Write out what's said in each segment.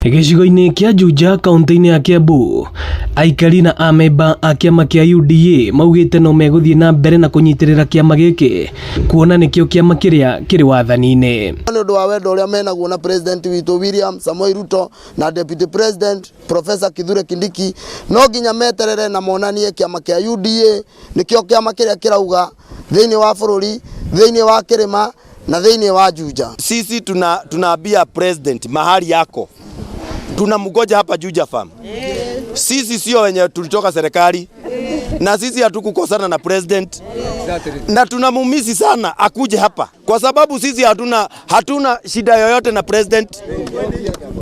Gĩcigo-inĩ kĩa Juja kaunti-inĩ ya Kiambu, aikari na amemba a kĩama kĩa UDA maugĩte no megũthiĩ na mbere na kũnyitĩrĩra kĩama gĩkĩ kuona nĩkĩo kĩama kĩrĩa kĩrĩ wathani-inĩ. Nĩ ũndũ wa wendo ũrĩa menaguo na President witũ William Samoei Ruto na Deputy President Professor Kithure Kindiki, no nginya meterere na monanie kĩama kĩa UDA nĩkĩo kĩama kĩrĩa kĩrauga thĩinĩ wa bũrũri, thĩinĩ wa kĩrĩma na thĩinĩ wa Juja. Sisi tunaambia President mahali yako. Tunamgoja hapa Juja Farm. Sisi sio wenye tulitoka serikali. Na sisi hatukukosana na President. Na tunamumisi sana akuje hapa. Kwa sababu sisi hatuna shida yoyote na President.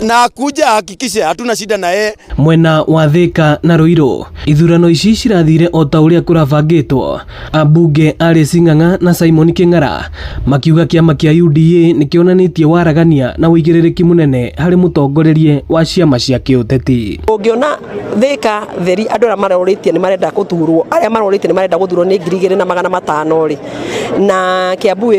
Na akuja hakikishe hatuna shida na yeye. Mwena wa Thika na Ruiru, ithurano ici cirathire o ta uria kurabangitwo. Ambunge Alice Ng'ang'a na Simon King'ara makiuga kĩama kĩa UDA nĩkĩonanĩtie waragania na ũigĩrĩrĩki mũnene harĩ mũtongorerie wa ciama cia kĩũteti. Ũngĩona Thika theri andũ arĩa marorĩtie nĩ marenda gũthurwo, arĩa marorĩtie nĩ marenda gũthurwo nĩ 2,500 rĩ, na Kiambu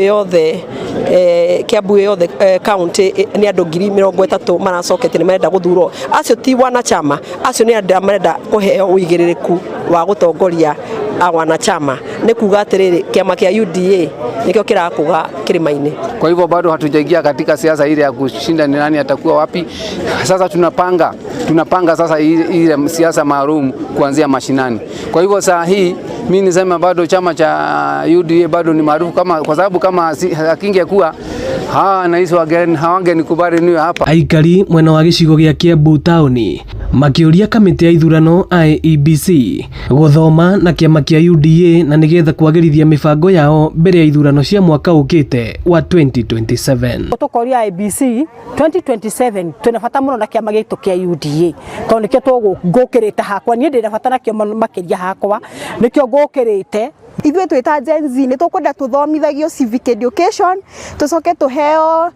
yothe county nĩ andũ 30,000 maracokete nĩ marenda gũthurwo. Acio ti wanachama, acio nĩ andũ marenda kũheo ũigĩrĩrĩku wa gũtongoria wanachama. Nĩ kuga atĩrĩrĩ, kĩama kĩa UDA nikio kĩrakũga kĩrĩma-inĩ. Kwa hivyo bado hatujaingia katika siasa ile ya kushinda ni nani atakuwa wapi. Sasa tunapanga sasa ile siasa maalum kuanzia mashinani. Kwa hivyo saa hii mimi nisema bado chama cha UDA bado ni maarufu, kwa sababu kama akingekuwa rais wageni hawangenikubali niwe hapa. Aikari mwena wa gĩcigo gĩa Kiambu taũni makĩũria kamĩtĩ ya ithurano IEBC gũthoma na kĩama kĩa UDA na nĩgetha kwagĩrithia mĩbango yao mbere ya ithurano cia mwaka ũkĩte wa 2027. Tukoria IEBC 2027 tunabata mũno na kĩama gĩtũ kĩa UDA tondũ nĩkĩo tũgũkĩrĩte hakwa, niĩ ndĩrabata nakĩo makĩria hakwa, nĩkĩo ngũkĩrĩte. Ithuĩ twĩta Gen Z nĩ tũkwenda tũthomithagio civic education, tũcoke tũheo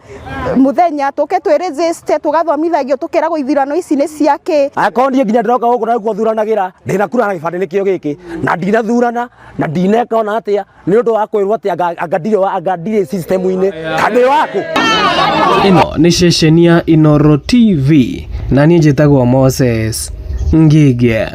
mũthenya, tũke twĩregister, tũgathomithagio, tũkeragwo ithurano ici nĩ ciake. Akondi nginya ndoka gũkũ na gũthuranagĩra ndĩna kura na gĩbandĩ nĩkĩo gĩkĩ na ndinathurana na ndinekona atĩa nĩ ũndũ wa kwĩrwo atĩ angadirĩ system-inĩ kadĩ wako. Ĩno nĩ ceceni ya Inooro TV na niĩ njĩtagwo Moses Ngigĩ.